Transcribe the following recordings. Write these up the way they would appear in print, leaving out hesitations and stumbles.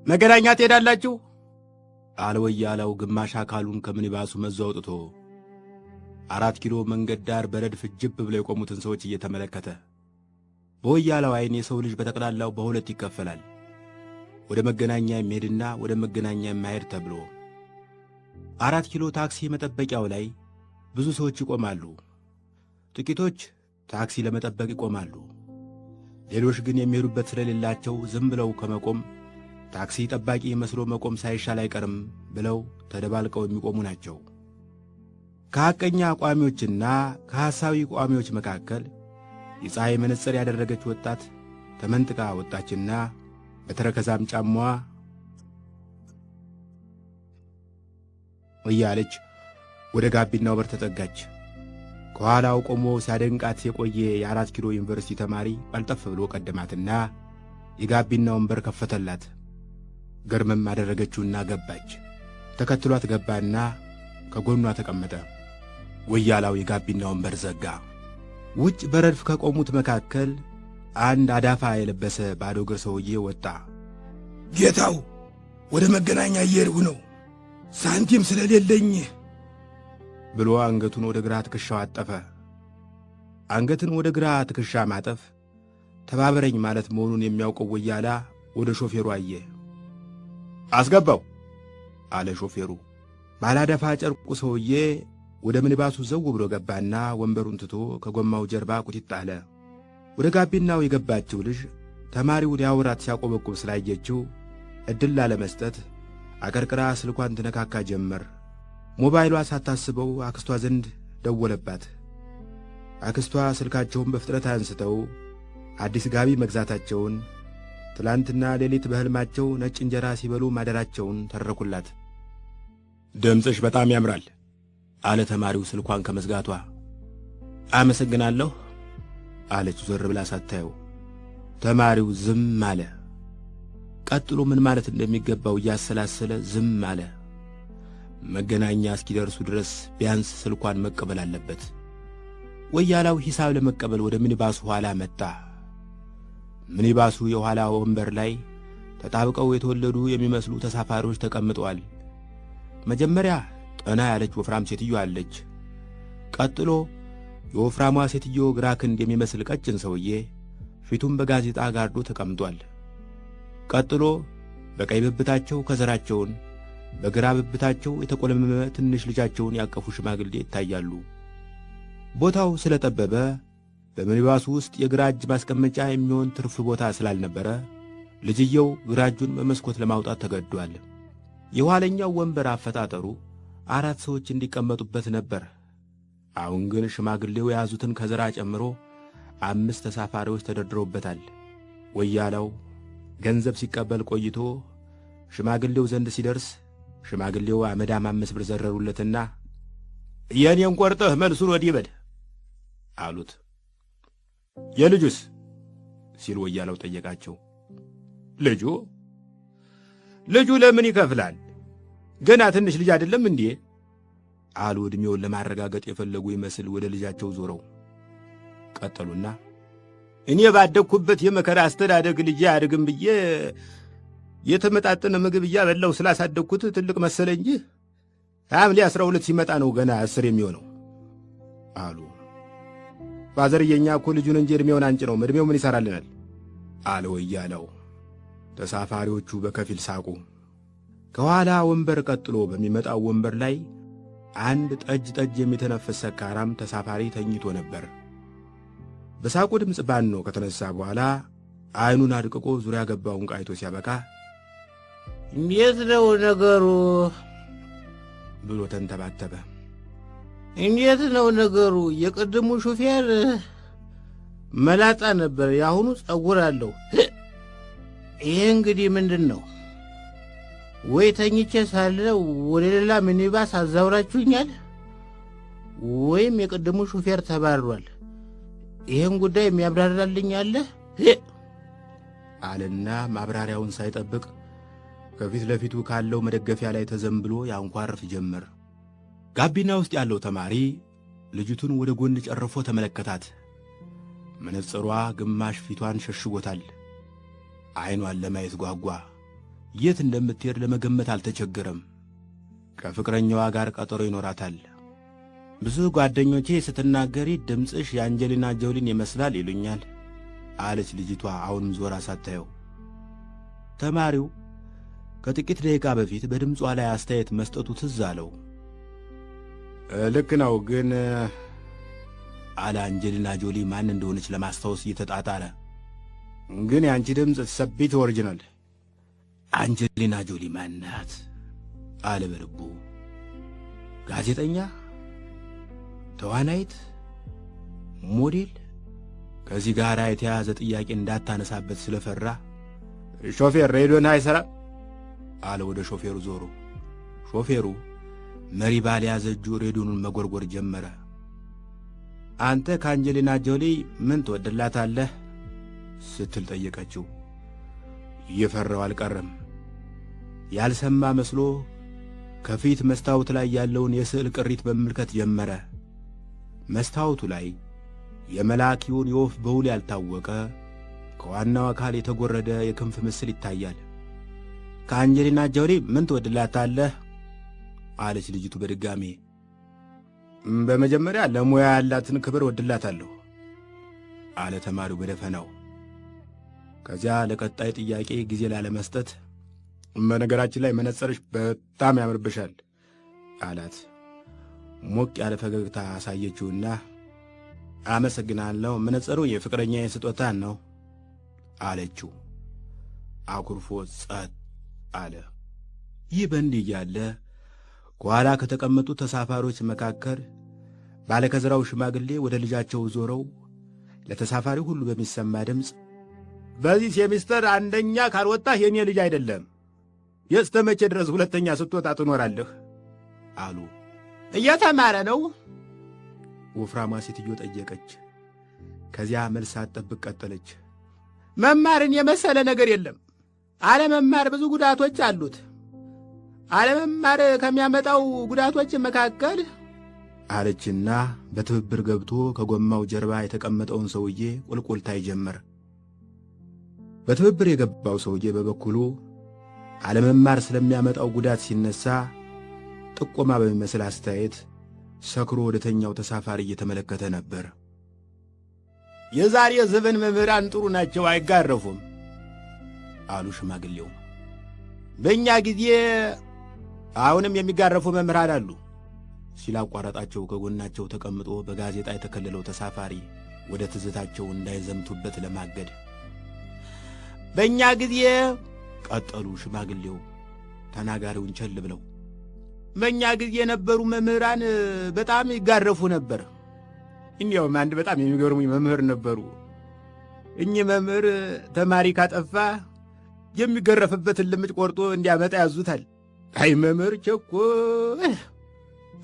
መገናኛ ትሄዳላችሁ? አለ ወያላው ግማሽ አካሉን ከምኒባሱ መዞ አውጥቶ 4 ኪሎ መንገድ ዳር በረድፍ ጅብ ብለው የቆሙትን ሰዎች እየተመለከተ። በወያላው ዓይን የሰው ልጅ በጠቅላላው በሁለት ይከፈላል፣ ወደ መገናኛ የሚሄድና ወደ መገናኛ የማይሄድ ተብሎ። 4 ኪሎ ታክሲ መጠበቂያው ላይ ብዙ ሰዎች ይቆማሉ። ጥቂቶች ታክሲ ለመጠበቅ ይቆማሉ። ሌሎች ግን የሚሄዱበት ስለሌላቸው ዝም ብለው ከመቆም ታክሲ ጠባቂ መስሎ መቆም ሳይሻል አይቀርም ብለው ተደባልቀው የሚቆሙ ናቸው። ከሐቀኛ ቋሚዎችና ከሐሳዊ ቋሚዎች መካከል የፀሐይ መነጽር ያደረገች ወጣት ተመንጥቃ ወጣችና በተረከዛም ጫማዋ እያለች ወደ ጋቢናው በር ተጠጋች። ከኋላው ቆሞ ሲያደንቃት የቆየ የ4 ኪሎ ዩኒቨርሲቲ ተማሪ ቀልጠፍ ብሎ ቀደማትና የጋቢናውን በር ከፈተላት። ገርመም አደረገችውና ገባች። ተከትሏት ገባና ከጎኗ ተቀመጠ። ወያላው የጋቢናውን በር ዘጋ። ውጭ በረድፍ ከቆሙት መካከል አንድ አዳፋ የለበሰ ባዶ እግር ሰውዬ ወጣ። ጌታው፣ ወደ መገናኛ እየሄድሁ ነው፣ ሳንቲም ስለሌለኝ ብሎ አንገቱን ወደ ግራ ትከሻው አጠፈ። አንገትን ወደ ግራ ትከሻ ማጠፍ ተባበረኝ ማለት መሆኑን የሚያውቀው ወያላ ወደ ሾፌሩ አየ። አስገባው አለ ሾፌሩ። ባላዳፋ ጨርቁ ሰውዬ ወደ ምኒባሱ ዘው ብሎ ገባና ወንበሩን ትቶ ከጎማው ጀርባ ቁጢጥ አለ። ወደ ጋቢናው የገባችው ልጅ ተማሪው ሊያወራት ሲያቆበቁብ ስላየችው ዕድል ላለመስጠት አቀርቅራ ስልኳን ትነካካ ጀመር። ሞባይሏ ሳታስበው አክስቷ ዘንድ ደወለባት። አክስቷ ስልካቸውን በፍጥነት አንስተው አዲስ ጋቢ መግዛታቸውን፣ ትላንትና ሌሊት በሕልማቸው ነጭ እንጀራ ሲበሉ ማደራቸውን ተረኩላት። ድምፅሽ በጣም ያምራል አለ ተማሪው ስልኳን ከመዝጋቷ። አመሰግናለሁ አለች ዞር ብላ ሳታየው። ተማሪው ዝም አለ። ቀጥሎ ምን ማለት እንደሚገባው እያሰላሰለ ዝም አለ። መገናኛ እስኪደርሱ ድረስ ቢያንስ ስልኳን መቀበል አለበት። ወያላው ሂሳብ ለመቀበል ወደ ሚኒባሱ ኋላ መጣ። ሚኒባሱ የኋላ ወንበር ላይ ተጣብቀው የተወለዱ የሚመስሉ ተሳፋሪዎች ተቀምጠዋል። መጀመሪያ ጠና ያለች ወፍራም ሴትዮ አለች። ቀጥሎ የወፍራሟ ሴትዮ ግራ ክንድ የሚመስል ቀጭን ሰውዬ ፊቱን በጋዜጣ ጋርዶ ተቀምጧል። ቀጥሎ በቀኝ ብብታቸው ከዘራቸውን በግራ ብብታቸው የተቆለመመ ትንሽ ልጃቸውን ያቀፉ ሽማግሌ ይታያሉ። ቦታው ስለጠበበ በሚኒባሱ ውስጥ የግራ እጅ ማስቀመጫ የሚሆን ትርፍ ቦታ ስላልነበረ ልጅየው ግራ እጁን በመስኮት ለማውጣት ተገዷል። የኋለኛው ወንበር አፈጣጠሩ 4 ሰዎች እንዲቀመጡበት ነበር። አሁን ግን ሽማግሌው የያዙትን ከዘራ ጨምሮ 5 ተሳፋሪዎች ተደርድረውበታል። ወያላው ገንዘብ ሲቀበል ቆይቶ ሽማግሌው ዘንድ ሲደርስ ሽማግሌው አመዳም 5 ብር ዘረሩለትና የኔን ቆርጠህ መልሱን ወዲህ በል አሉት። የልጁስ ሲል ወያላው ጠየቃቸው። ልጁ ለምን ይከፍላል? ገና ትንሽ ልጅ አይደለም እንዴ? አሉ ዕድሜውን ለማረጋገጥ የፈለጉ ይመስል ወደ ልጃቸው ዞረው። ቀጠሉና እኔ ባደግኩበት የመከራ አስተዳደግ ልጄ አያድግም ብዬ የተመጣጠነ ምግብ እያበላው ስላሳደግኩት ትልቅ መሰለ እንጂ ሐምሌ 12 ሲመጣ ነው ገና 10 የሚሆነው አሉ። ባዘርየኛ እኮ ልጁን እንጂ ዕድሜውን አንጭ ነው፣ ዕድሜው ምን ይሠራልናል አለ ወያላው። ተሳፋሪዎቹ በከፊል ሳቁ። ከኋላ ወንበር ቀጥሎ በሚመጣው ወንበር ላይ አንድ ጠጅ የሚተነፍስ ሰካራም ተሳፋሪ ተኝቶ ነበር። በሳቁ ድምፅ ባኖ ከተነሳ በኋላ ዓይኑን አድቅቆ ዙሪያ ገባውን ቃይቶ ሲያበቃ እንዴት ነው ነገሩ ብሎ ተንተባተበ። እንዴት ነው ነገሩ? የቅድሙ ሹፌር መላጣ ነበር፣ የአሁኑ ጸጉር አለው። ይሄ እንግዲህ ምንድን ነው? ወይ ተኝቼ ሳለ ወደ ሌላ ሚኒባስ አዛውራችሁኛል፣ ወይም የቅድሙ ሹፌር ተባሯል። ይህን ጉዳይ የሚያብራራልኝ አለ አለና ማብራሪያውን ሳይጠብቅ ከፊት ለፊቱ ካለው መደገፊያ ላይ ተዘንብሎ ያንኳርፍ ጀመር። ጋቢና ውስጥ ያለው ተማሪ ልጅቱን ወደ ጎን ጨርፎ ተመለከታት። መነጽሯ ግማሽ ፊቷን ሸሽጎታል። ዓይኗን ለማየት ጓጓ። የት እንደምትሄድ ለመገመት አልተቸገረም። ከፍቅረኛዋ ጋር ቀጠሮ ይኖራታል። ብዙ ጓደኞቼ ስትናገሪ ድምፅሽ የአንጀሊና ጆሊን ይመስላል ይሉኛል አለች ልጅቷ አሁንም ዞራ ሳታየው። ተማሪው ከጥቂት ደቂቃ በፊት በድምጿ ላይ አስተያየት መስጠቱ ትዝ አለው። ልክ ነው ግን አለ አንጀሊና ጆሊ ማን እንደሆነች ለማስታወስ እየተጣጣረ። ግን የአንቺ ድምፅ ሰቢት ኦሪጂናል። አንጀሊና ጆሊ ማናት? አለ በልቡ። ጋዜጠኛ፣ ተዋናይት፣ ሞዴል? ከዚህ ጋር የተያዘ ጥያቄ እንዳታነሳበት ስለፈራ ሾፌር ሬዲዮን አይሰራም አለ ወደ ሾፌሩ ዞሮ። ሾፌሩ መሪ ባልያዘ እጁ ሬዲዮኑን መጎርጎር ጀመረ። አንተ ከአንጀሊና ጆሊ ምን ትወድላታለህ ስትል ጠየቀችው። እየፈራው አልቀረም። ያልሰማ መስሎ ከፊት መስታወት ላይ ያለውን የስዕል ቅሪት መመልከት ጀመረ። መስታወቱ ላይ የመልአክ ይሁን የወፍ በውል ያልታወቀ ከዋናው አካል የተጎረደ የክንፍ ምስል ይታያል። ከአንጀሊና ጆሊ ምን ትወድላታለህ አለች ልጅቱ በድጋሜ። በመጀመሪያ ለሙያ ያላትን ክብር ወድላታለሁ አለ ተማሪው በደፈናው። ከዚያ ለቀጣይ ጥያቄ ጊዜ ላለመስጠት በነገራችን ላይ መነጽርሽ በጣም ያምርብሻል አላት። ሞቅ ያለ ፈገግታ አሳየችውና አመሰግናለሁ፣ መነጽሩ የፍቅረኛዬ ስጦታ ነው አለችው። አኩርፎ ጸጥ አለ። ይህ በእንዲህ እያለ ከኋላ ከተቀመጡ ተሳፋሪዎች መካከል ባለከዘራው ሽማግሌ ወደ ልጃቸው ዞረው ለተሳፋሪ ሁሉ በሚሰማ ድምፅ በዚህ ሴሚስተር አንደኛ ካልወጣህ የኔ ልጅ አይደለም፣ እስከ መቼ ድረስ ሁለተኛ ስትወጣ ትኖራለህ አሉ። እየተማረ ነው? ወፍራማ ሴትዮ ጠየቀች። ከዚያ መልስ ሳትጠብቅ ቀጠለች። መማርን የመሰለ ነገር የለም። አለመማር ብዙ ጉዳቶች አሉት። አለመማር ከሚያመጣው ጉዳቶች መካከል አለችና በትብብር ገብቶ ከጎማው ጀርባ የተቀመጠውን ሰውዬ ቁልቁልታ ጀመረ። በትብብር የገባው ሰውዬ በበኩሉ አለመማር ስለሚያመጣው ጉዳት ሲነሳ ጥቆማ በሚመስል አስተያየት ሰክሮ ወደተኛው ተሳፋሪ እየተመለከተ ነበር። የዛሬ ዘመን መምህራን ጥሩ ናቸው፣ አይጋረፉም አሉ ሽማግሌው። በእኛ ጊዜ አሁንም የሚጋረፉ መምህራን አሉ ሲል አቋረጣቸው። ከጎናቸው ተቀምጦ በጋዜጣ የተከለለው ተሳፋሪ ወደ ትዝታቸው እንዳይዘምቱበት ለማገድ። በእኛ ጊዜ ቀጠሉ ሽማግሌው ተናጋሪውን ቸል ብለው፣ በእኛ ጊዜ የነበሩ መምህራን በጣም ይጋረፉ ነበር። እንዲያውም አንድ በጣም የሚገርሙኝ መምህር ነበሩ። እኚህ መምህር ተማሪ ካጠፋ የሚገረፍበትን ልምጭ ቆርጦ እንዲያመጣ ያዙታል። አይ መምህር ቸኮል፣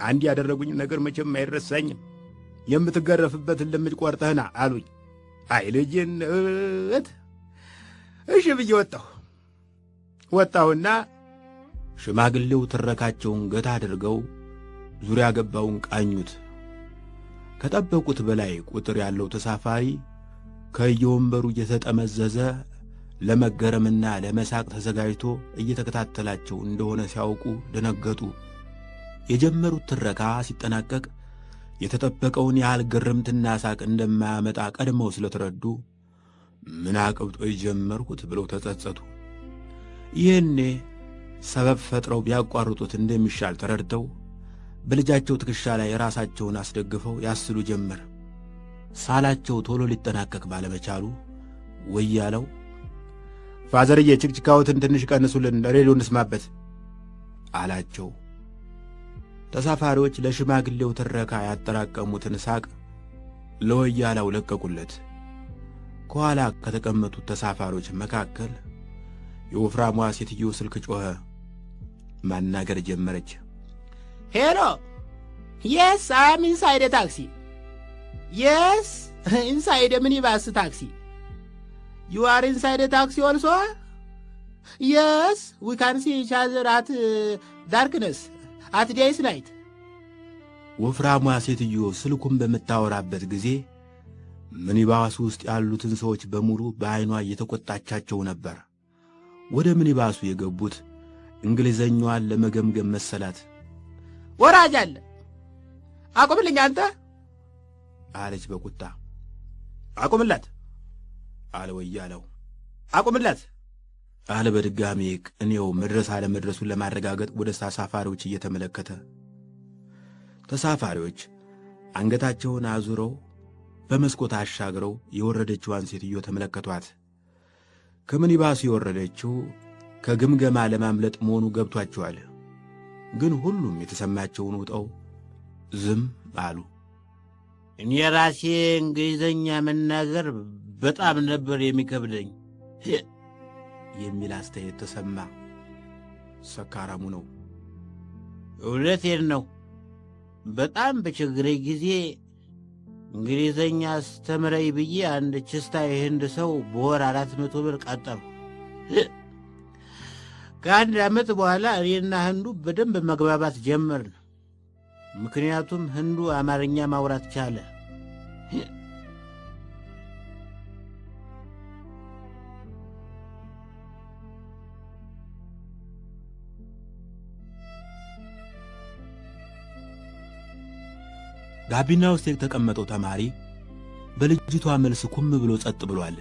አንድ ያደረጉኝ ነገር መቼም አይረሳኝም። የምትገረፍበትን ልምጭ ቆርጠህና አሉኝ። አይ ልጅነት እሺ ብዬ ወጣሁና ሽማግሌው ትረካቸውን ገታ አድርገው ዙሪያ ገባውን ቃኙት። ከጠበቁት በላይ ቁጥር ያለው ተሳፋሪ ከየወንበሩ እየተጠመዘዘ ለመገረምና ለመሳቅ ተዘጋጅቶ እየተከታተላቸው እንደሆነ ሲያውቁ ደነገጡ። የጀመሩት ትረካ ሲጠናቀቅ የተጠበቀውን ያህል ግርምትና ሳቅ እንደማያመጣ ቀድመው ስለተረዱ ምን አቅብጦ የጀመርሁት ብለው ተጸጸቱ። ይህኔ ሰበብ ፈጥረው ቢያቋርጡት እንደሚሻል ተረድተው በልጃቸው ትከሻ ላይ ራሳቸውን አስደግፈው ያስሉ ጀመር። ሳላቸው ቶሎ ሊጠናቀቅ ባለመቻሉ ወያለው ፋዘርዬ ችክችካዎትን ትንሽ ቀንሱልን፣ ሬዲዮ እንስማበት አላቸው። ተሳፋሪዎች ለሽማግሌው ትረካ ያጠራቀሙትን ሳቅ ለወያላው ለቀቁለት። ከኋላ ከተቀመጡት ተሳፋሪዎች መካከል የወፍራሟ ሴትዮ ስልክ ጮኸ። ማናገር ጀመረች። ሄሎ፣ የስ አም ኢንሳይድ ታክሲ። የስ ኢንሳይድ ሚኒባስ ታክሲ። ዩ አር ኢንሳይድ ታክሲ ኦልሶ? የስ ዊ ካን ሲ ኢች አዘር አት ዳርክነስ አት ዴይስ ናይት። ወፍራሟ ሴትዮ ስልኩን በምታወራበት ጊዜ ሚኒባስ ውስጥ ያሉትን ሰዎች በሙሉ በዐይኗ እየተቆጣቻቸው ነበር። ወደ ሚኒባሱ የገቡት እንግሊዘኛዋን ለመገምገም መሰላት። ወራጅ አለ፣ አቁምልኝ አንተ አለች በቁጣ። አቁምላት አለ ወያለው። አቁምላት አለ በድጋሚ ቅኔው መድረስ አለመድረሱን ለማረጋገጥ ወደ ተሳፋሪዎች እየተመለከተ። ተሳፋሪዎች አንገታቸውን አዙረው በመስኮት አሻግረው የወረደችዋን ሴትዮ ተመለከቷት። ከሚኒባሱ የወረደችው ከግምገማ ለማምለጥ መሆኑ ገብቷቸዋል። ግን ሁሉም የተሰማቸውን ውጠው ዝም አሉ። እኔ ራሴ እንግሊዘኛ መናገር በጣም ነበር የሚከብደኝ የሚል አስተያየት ተሰማ። ሰካራሙ ነው። እውነቴን ነው። በጣም በችግሬ ጊዜ እንግሊዘኛ አስተምረኝ ብዬ አንድ ችስታ የህንድ ሰው በወር 400 ብር ቀጠሩ። ከአንድ ዓመት በኋላ እኔና ህንዱ በደንብ መግባባት ጀመርን። ምክንያቱም ህንዱ አማርኛ ማውራት ቻለ። ጋቢና ውስጥ የተቀመጠው ተማሪ በልጅቷ መልስ ኩም ብሎ ጸጥ ብሏል።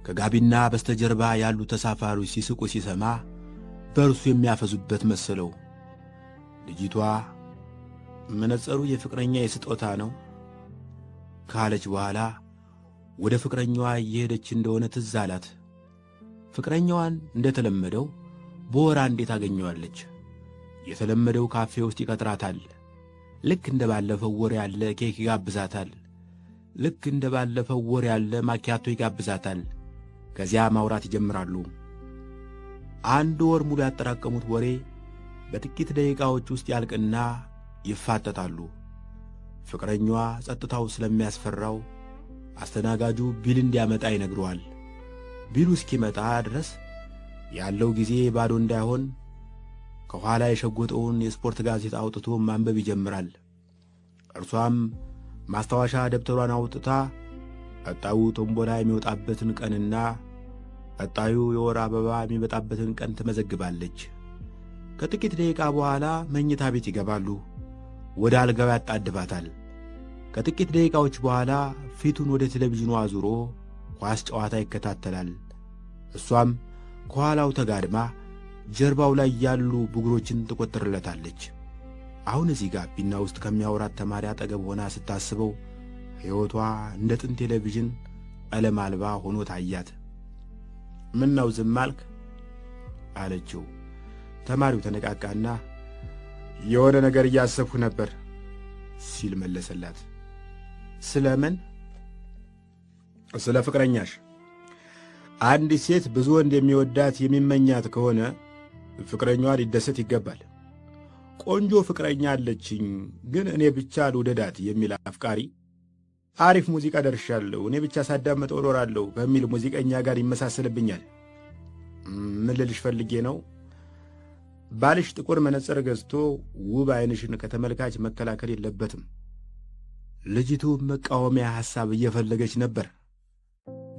ከጋቢና በስተጀርባ ያሉ ተሳፋሪዎች ሲስቁ ሲሰማ በእርሱ የሚያፈዙበት መሰለው። ልጅቷ መነጸሩ የፍቅረኛ የስጦታ ነው ካለች በኋላ ወደ ፍቅረኛዋ እየሄደች እንደሆነ ትዝ አላት። ፍቅረኛዋን እንደተለመደው በወር አንዴ ታገኘዋለች። የተለመደው ካፌ ውስጥ ይቀጥራታል። ልክ እንደ ባለፈው ወር ያለ ኬክ ይጋብዛታል። ልክ እንደ ባለፈው ወር ያለ ማኪያቶ ይጋብዛታል። ከዚያ ማውራት ይጀምራሉ። አንድ ወር ሙሉ ያጠራቀሙት ወሬ በጥቂት ደቂቃዎች ውስጥ ያልቅና ይፋጠጣሉ። ፍቅረኛዋ ጸጥታው ስለሚያስፈራው አስተናጋጁ ቢል እንዲያመጣ ይነግረዋል። ቢሉ እስኪመጣ ድረስ ያለው ጊዜ ባዶ እንዳይሆን ከኋላ የሸጎጠውን የስፖርት ጋዜጣ አውጥቶ ማንበብ ይጀምራል። እርሷም ማስታወሻ ደብተሯን አውጥታ ቀጣዩ ቶምቦላ የሚወጣበትን ቀንና ቀጣዩ የወር አበባ የሚመጣበትን ቀን ትመዘግባለች። ከጥቂት ደቂቃ በኋላ መኝታ ቤት ይገባሉ። ወደ አልጋው ያጣድፋታል። ከጥቂት ደቂቃዎች በኋላ ፊቱን ወደ ቴሌቪዥኑ አዙሮ ኳስ ጨዋታ ይከታተላል። እሷም ከኋላው ተጋድማ ጀርባው ላይ ያሉ ብጉሮችን ትቆጥርለታለች። አሁን እዚህ ጋቢና ውስጥ ከሚያወራት ተማሪ አጠገብ ሆና ስታስበው ሕይወቷ እንደ ጥንት ቴሌቪዥን ቀለም አልባ ሆኖ ታያት። ምን ነው ዝም አልክ አለችው። ተማሪው ተነቃቃና የሆነ ነገር እያሰብኩ ነበር ሲል መለሰላት። ስለምን? ስለ ፍቅረኛሽ። አንዲት ሴት ብዙ ወንድ የሚወዳት የሚመኛት ከሆነ ፍቅረኛዋ ሊደሰት ይገባል። ቆንጆ ፍቅረኛ አለችኝ ግን እኔ ብቻ ልውደዳት የሚል አፍቃሪ አሪፍ ሙዚቃ ደርሻለሁ እኔ ብቻ ሳዳመጠው እኖራለሁ ከሚል ሙዚቀኛ ጋር ይመሳሰልብኛል። ምን ልልሽ ፈልጌ ነው፣ ባልሽ ጥቁር መነጽር ገዝቶ ውብ ዓይንሽን ከተመልካች መከላከል የለበትም። ልጅቱ መቃወሚያ ሐሳብ እየፈለገች ነበር።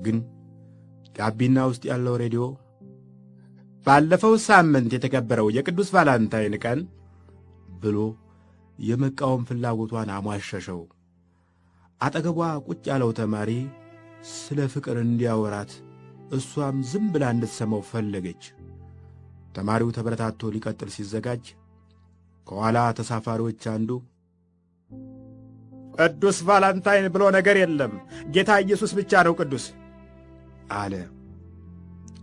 ግን ጋቢና ውስጥ ያለው ሬዲዮ ባለፈው ሳምንት የተከበረው የቅዱስ ቫላንታይን ቀን ብሎ የመቃወም ፍላጎቷን አሟሸሸው። አጠገቧ ቁጭ ያለው ተማሪ ስለ ፍቅር እንዲያወራት እሷም ዝም ብላ እንድትሰማው ፈለገች። ተማሪው ተበረታቶ ሊቀጥል ሲዘጋጅ ከኋላ ተሳፋሪዎች አንዱ ቅዱስ ቫላንታይን ብሎ ነገር የለም፣ ጌታ ኢየሱስ ብቻ ነው ቅዱስ አለ።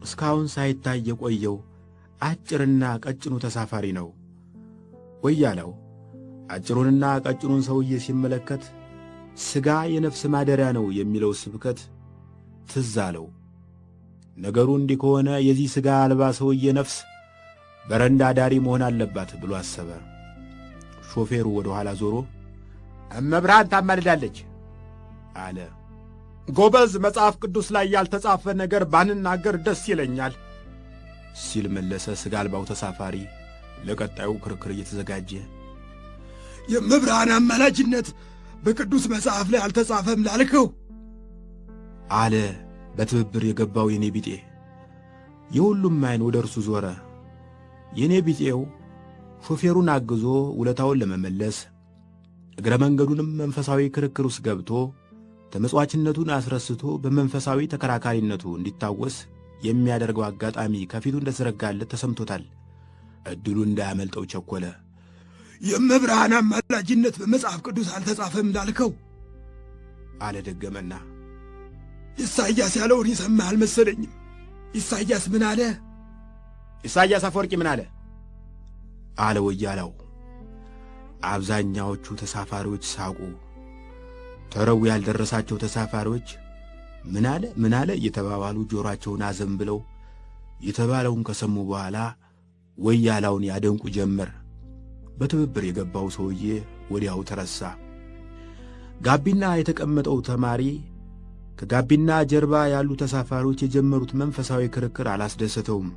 እስካሁን ሳይታይ የቆየው አጭርና ቀጭኑ ተሳፋሪ ነው። ወያለው አጭሩንና ቀጭኑን ሰውዬ ሲመለከት ሥጋ የነፍስ ማደሪያ ነው የሚለው ስብከት ትዝ አለው። ነገሩ እንዲህ ከሆነ የዚህ ሥጋ አልባ ሰውዬ ነፍስ በረንዳ ዳሪ መሆን አለባት ብሎ አሰበ። ሾፌሩ ወደ ኋላ ዞሮ እመብርሃን ታማልዳለች አለ። ጎበዝ፣ መጽሐፍ ቅዱስ ላይ ያልተጻፈ ነገር ባንናገር ደስ ይለኛል ሲል መለሰ። ሥጋ አልባው ተሳፋሪ ለቀጣዩ ክርክር እየተዘጋጀ የእመብርሃን አማላጅነት በቅዱስ መጽሐፍ ላይ አልተጻፈም ላልከው አለ በትብብር የገባው የኔ ቢጤ። የሁሉም ዓይን ወደ እርሱ ዞረ። የኔ ቢጤው ሾፌሩን አግዞ ውለታውን ለመመለስ እግረ መንገዱንም መንፈሳዊ ክርክር ውስጥ ገብቶ ተመጽዋችነቱን አስረስቶ በመንፈሳዊ ተከራካሪነቱ እንዲታወስ የሚያደርገው አጋጣሚ ከፊቱ እንደተዘረጋለት ተሰምቶታል። ዕድሉ እንዳያመልጠው ቸኮለ። የመብርሃን አማላጅነት በመጽሐፍ ቅዱስ አልተጻፈም እንዳልከው አለ ደገመና። ኢሳይያስ ያለውን የሰማህ አልመሰለኝም። ኢሳይያስ ምን አለ? ኢሳይያስ አፈወርቂ ምን አለ? አለ ወያላው። አብዛኛዎቹ ተሳፋሪዎች ሳቁ። ተረው ያልደረሳቸው ተሳፋሪዎች ምን አለ እየተባባሉ ጆሮአቸውን አዘንብለው የተባለውን ከሰሙ በኋላ ወያላውን ያደንቁ ጀመር። በትብብር የገባው ሰውዬ ወዲያው ተረሳ። ጋቢና የተቀመጠው ተማሪ ከጋቢና ጀርባ ያሉ ተሳፋሪዎች የጀመሩት መንፈሳዊ ክርክር አላስደሰተውም።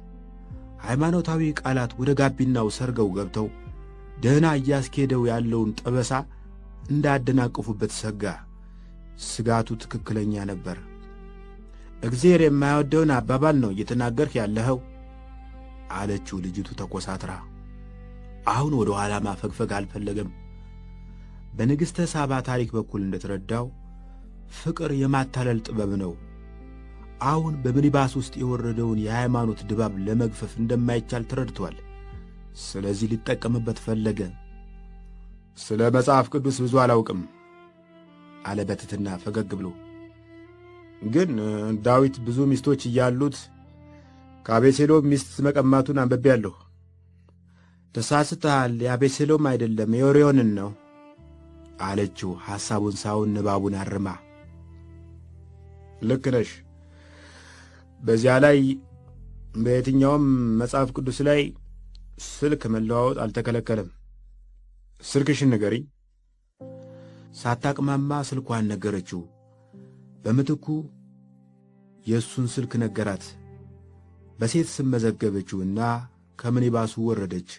ሃይማኖታዊ ቃላት ወደ ጋቢናው ሰርገው ገብተው ደህና እያስኬደው ያለውን ጠበሳ እንዳያደናቅፉበት ሰጋ። ስጋቱ ትክክለኛ ነበር። እግዚአብሔር የማይወደውን አባባል ነው እየተናገርህ ያለኸው አለችው ልጅቱ ተኮሳትራ። አሁን ወደ ኋላ ማፈግፈግ አልፈለገም። በንግሥተ ሳባ ታሪክ በኩል እንደተረዳው ፍቅር የማታለል ጥበብ ነው። አሁን በሚኒባስ ውስጥ የወረደውን የሃይማኖት ድባብ ለመግፈፍ እንደማይቻል ተረድቷል። ስለዚህ ሊጠቀምበት ፈለገ። ስለ መጽሐፍ ቅዱስ ብዙ አላውቅም አለ በትሕትና ፈገግ ብሎ። ግን ዳዊት ብዙ ሚስቶች እያሉት ከአቤሴሎም ሚስት መቀማቱን አንብቤያለሁ። ተሳስተሃል፣ የአቤሴሎም አይደለም የኦርዮንን ነው አለችው ሐሳቡን ሳይሆን ንባቡን አርማ። ልክ ነሽ። በዚያ ላይ በየትኛውም መጽሐፍ ቅዱስ ላይ ስልክ መለዋወጥ አልተከለከለም። ስልክሽን ንገሪኝ። ሳታቅማማ ስልኳን ነገረችው። በምትኩ የእሱን ስልክ ነገራት። በሴት ስም መዘገበችውና ከምኒባሱ ወረደች።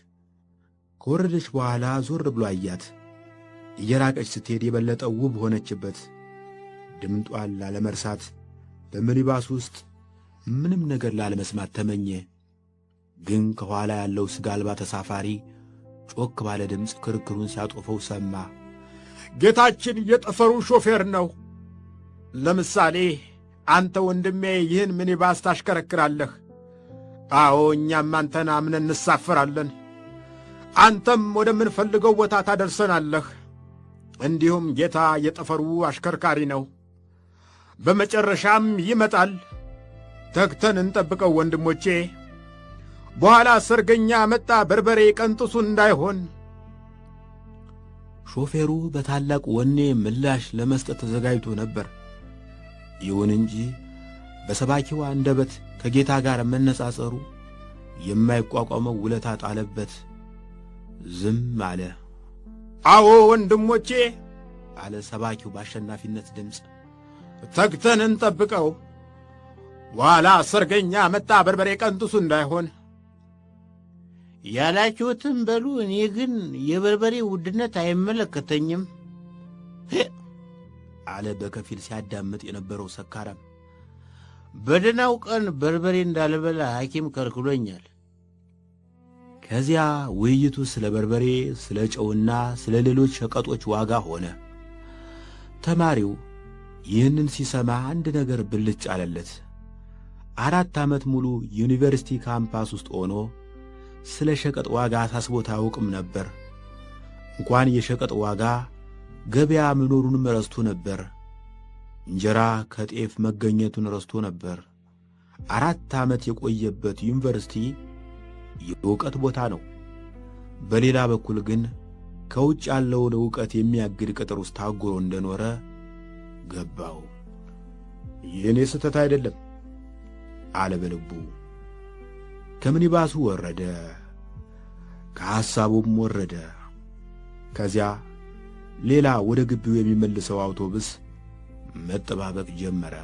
ከወረደች በኋላ ዞር ብሎ አያት። እየራቀች ስትሄድ የበለጠ ውብ ሆነችበት። ድምጧን ላለመርሳት በሚኒባስ ውስጥ ምንም ነገር ላለመስማት ተመኘ። ግን ከኋላ ያለው ሥጋ አልባ ተሳፋሪ ጮክ ባለ ድምፅ ክርክሩን ሲያጦፈው ሰማ። ጌታችን የጠፈሩ ሾፌር ነው። ለምሳሌ አንተ ወንድሜ ይህን ሚኒባስ ታሽከረክራለህ። አዎ፣ እኛም አንተን አምነን እንሳፈራለን። አንተም ወደምንፈልገው ቦታ ታደርሰናለህ። እንዲሁም ጌታ የጠፈሩ አሽከርካሪ ነው። በመጨረሻም ይመጣል። ተግተን እንጠብቀው ወንድሞቼ። በኋላ ሰርገኛ መጣ በርበሬ ቀንጥሱ እንዳይሆን። ሾፌሩ በታላቅ ወኔ ምላሽ ለመስጠት ተዘጋጅቶ ነበር። ይሁን እንጂ በሰባኪው አንደበት ከጌታ ጋር መነጻጸሩ የማይቋቋመው ውለታ ጣለበት። ዝም አለ። አዎ ወንድሞቼ አለ ሰባኪው በአሸናፊነት ድምፅ፣ ተግተን እንጠብቀው። በኋላ ሰርገኛ መጣ በርበሬ ቀንጥሱ እንዳይሆን። ያላችሁትም በሉ፣ እኔ ግን የበርበሬ ውድነት አይመለከተኝም አለ በከፊል ሲያዳምጥ የነበረው ሰካራም። በደናው ቀን በርበሬ እንዳልበላ ሐኪም ከልክሎኛል። ከዚያ ውይይቱ ስለ በርበሬ፣ ስለ ጨውና ስለ ሌሎች ሸቀጦች ዋጋ ሆነ። ተማሪው ይህንን ሲሰማ አንድ ነገር ብልጭ አለለት። 4 ዓመት ሙሉ ዩኒቨርሲቲ ካምፓስ ውስጥ ሆኖ ስለ ሸቀጥ ዋጋ አሳስቦት አያውቅም ነበር። እንኳን የሸቀጥ ዋጋ ገበያ መኖሩንም ረስቶ ነበር። እንጀራ ከጤፍ መገኘቱን ረስቶ ነበር። 4 ዓመት የቆየበት ዩኒቨርሲቲ የእውቀት ቦታ ነው። በሌላ በኩል ግን ከውጭ ያለውን ዕውቀት የሚያግድ ቅጥር ውስጥ ታጎሮ እንደኖረ ገባው። የኔ ስህተት አይደለም አለ በልቡ። ከምኒባሱ ወረደ፣ ከሐሳቡም ወረደ። ከዚያ ሌላ ወደ ግቢው የሚመልሰው አውቶቡስ መጠባበቅ ጀመረ።